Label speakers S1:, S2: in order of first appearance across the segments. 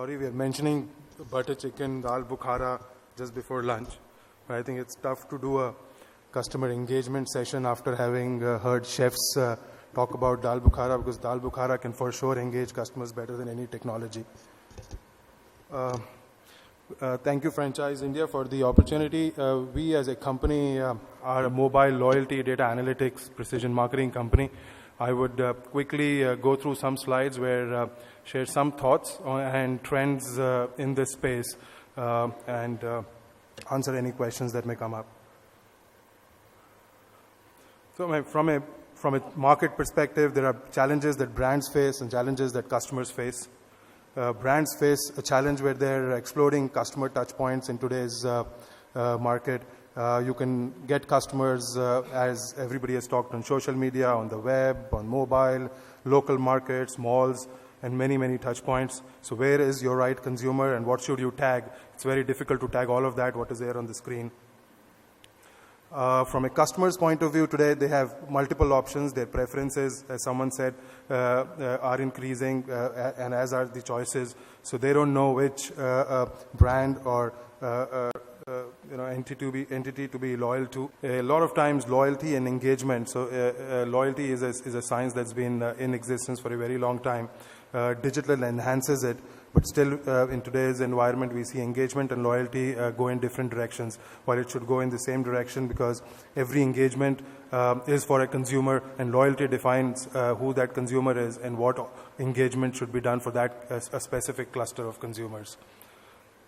S1: sorry, we are mentioning butter chicken, dal bukhara just before lunch. But I think it's tough to do a customer engagement session after having heard chefs talk about dal bukhara, because dal bukhara can for sure engage customers better than any technology. Thank you, Franchise India, for the opportunity. We as a company are a mobile loyalty data analytics precision marketing company. I would quickly go through some slides where share some thoughts and trends in this space and answer any questions that may come up. So from a market perspective, there are challenges that brands face and challenges that customers face. Brands face a challenge where they're exploding customer touch points in today's market. You can get customers, as everybody has talked, on social media, on the web, on mobile, local markets, malls, and many, many touch points. So where is your right consumer and what should you tag? It's very difficult to tag all of that, what is there on the screen. From a customer's point of view today, they have multiple options. Their preferences, as someone said, are increasing, and as are the choices. So they don't know which brand or entity to be loyal to. A lot of times, loyalty and engagement. So loyalty is a science that's been in existence for a very long time. Digital enhances it. But still, in today's environment, we see engagement and loyalty go in different directions, while it should go in the same direction, because every engagement is for a consumer, and loyalty defines who that consumer is and what engagement should be done for that a specific cluster of consumers.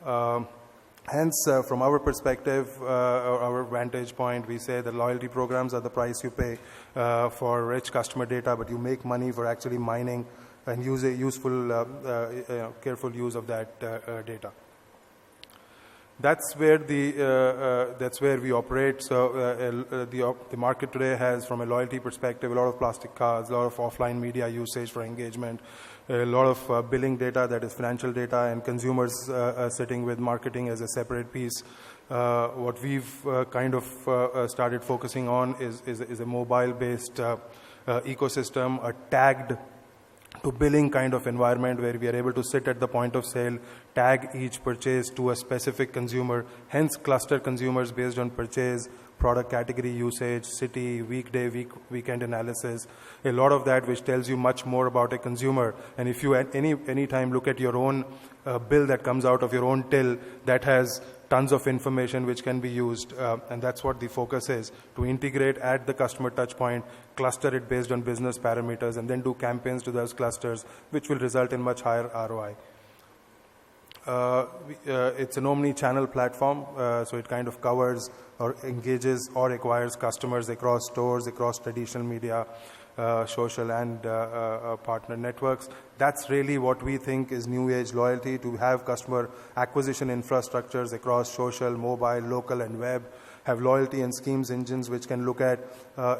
S1: Hence, from our perspective, or our vantage point, we say that loyalty programs are the price you pay for rich customer data, but you make money for actually mining and use a useful, careful use of that data. That's where we operate. So the market today has, from a loyalty perspective, a lot of plastic cards, a lot of offline media usage for engagement, a lot of billing data that is financial data, and consumers sitting with marketing as a separate piece. What we've kind of started focusing on is a mobile-based ecosystem, a tagged to billing kind of environment where we are able to sit at the point of sale, tag each purchase to a specific consumer, hence cluster consumers based on purchase, product category usage, city, weekday, weekend analysis, a lot of that which tells you much more about a consumer. And if you at any time look at your own bill that comes out of your own till, that has tons of information which can be used, and that's what the focus is, to integrate at the customer touch point, cluster it based on business parameters, and then do campaigns to those clusters, which will result in much higher ROI. It's an omni-channel platform, so it kind of covers or engages or acquires customers across stores, across traditional media, social and partner networks. That's really what we think is new age loyalty, to have customer acquisition infrastructures across social, mobile, local and web, have loyalty and schemes engines which can look at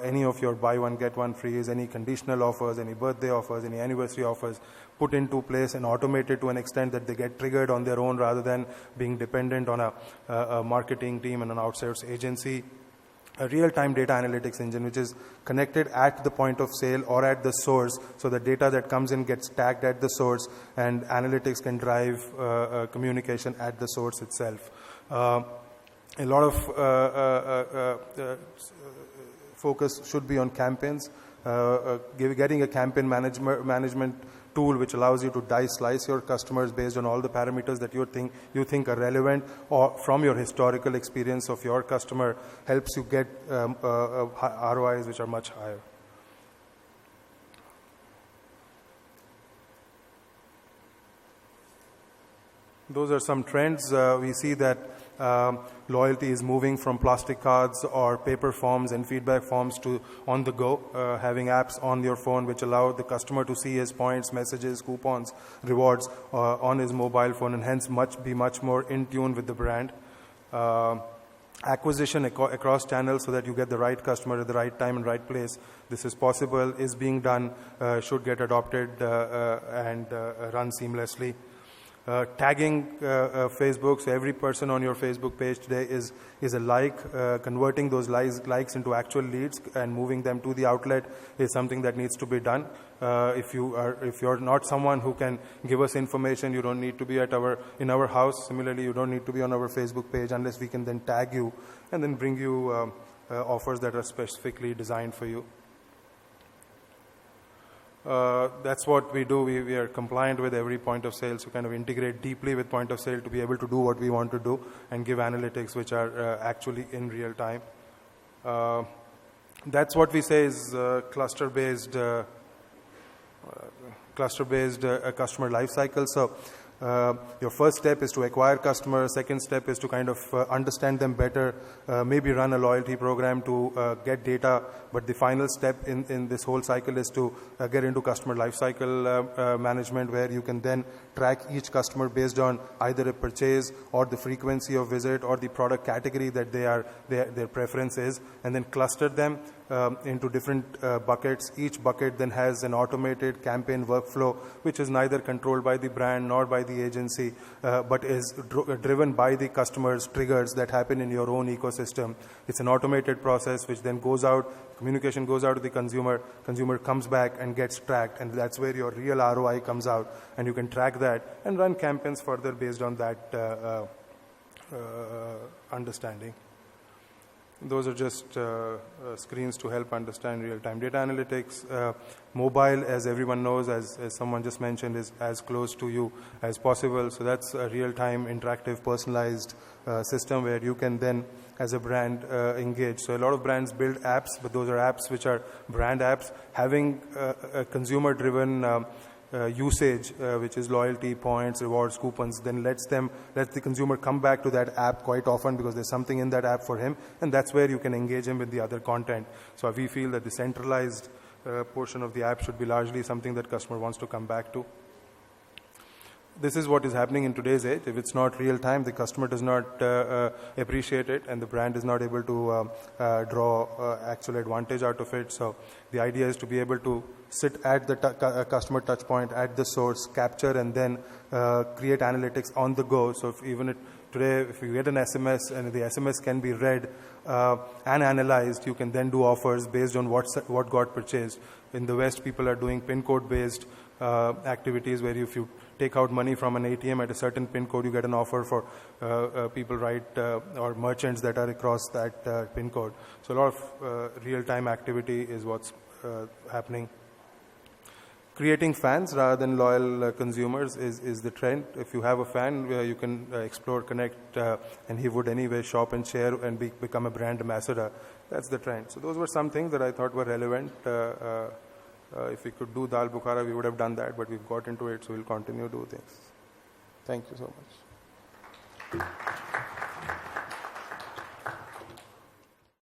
S1: any of your buy one get one frees, any conditional offers, any birthday offers, any anniversary offers, put into place and automated to an extent that they get triggered on their own rather than being dependent on a marketing team and an outsourced agency. A real-time data analytics engine which is connected at the point of sale or at the source, so the data that comes in gets tagged at the source, and analytics can drive communication at the source itself. A lot of focus should be on campaigns. Getting a campaign management tool which allows you to slice your customers based on all the parameters that you think are relevant, or from your historical experience of your customer, helps you get ROIs which are much higher. Those are some trends. We see that loyalty is moving from plastic cards or paper forms and feedback forms to on the go, having apps on your phone which allow the customer to see his points, messages, coupons, rewards on his mobile phone, and hence be much more in tune with the brand. Acquisition across channels so that you get the right customer at the right time and right place. This is possible, is being done, should get adopted and run seamlessly. Tagging Facebook, so every person on your Facebook page today is a like. Converting those likes into actual leads and moving them to the outlet is something that needs to be done. If you're not someone who can give us information, you don't need to be in our house. Similarly, you don't need to be on our Facebook page unless we can then tag you and then bring you offers that are specifically designed for you. That's what we do. We are compliant with every point of sale, so kind of integrate deeply with point of sale to be able to do what we want to do and give analytics which are actually in real time. That's what we say is cluster-based customer life cycle. So your first step is to acquire customers. Second step is to kind of understand them better, maybe run a loyalty program to get data. But the final step in this whole cycle is to get into customer life cycle management, where you can then track each customer based on either a purchase or the frequency of visit or the product category that their preference is, and then cluster them into different buckets. Each bucket then has an automated campaign workflow, which is neither controlled by the brand nor by the agency, but is driven by the customer's triggers that happen in your own ecosystem. It's an automated process which then goes out, communication goes out to the consumer comes back and gets tracked, and that's where your real ROI comes out, and you can track that and run campaigns further based on that understanding. Those are just screens to help understand real-time data analytics. Mobile, as everyone knows, as someone just mentioned, is as close to you as possible. So that's a real-time, interactive, personalized system where you can then, as a brand, engage. So a lot of brands build apps, but those are apps which are brand apps. Having a consumer-driven usage, which is loyalty, points, rewards, coupons, then lets the consumer come back to that app quite often because there's something in that app for him, and that's where you can engage him with the other content. So we feel that the centralized portion of the app should be largely something that customer wants to come back to. This is what is happening in today's age. If it's not real time, the customer does not appreciate it, and the brand is not able to draw actual advantage out of it. So the idea is to be able to sit at the customer touch point, at the source, capture, and then create analytics on the go. So today, if you get an SMS and the SMS can be read and analyzed, you can then do offers based on what got purchased. In the West, people are doing pin code based activities where if you take out money from an ATM at a certain pin code, you get an offer for people or merchants that are across that pin code. So a lot of real-time activity is what's happening. Creating fans rather than loyal consumers is the trend. If you have a fan, you can explore, connect, and he would anyway shop and share and become a brand ambassador. That's the trend. So those were some things that I thought were relevant. If we could do Dal Bukhara, we would have done that, but we've got into it, so we'll continue to do things. Thank you so much.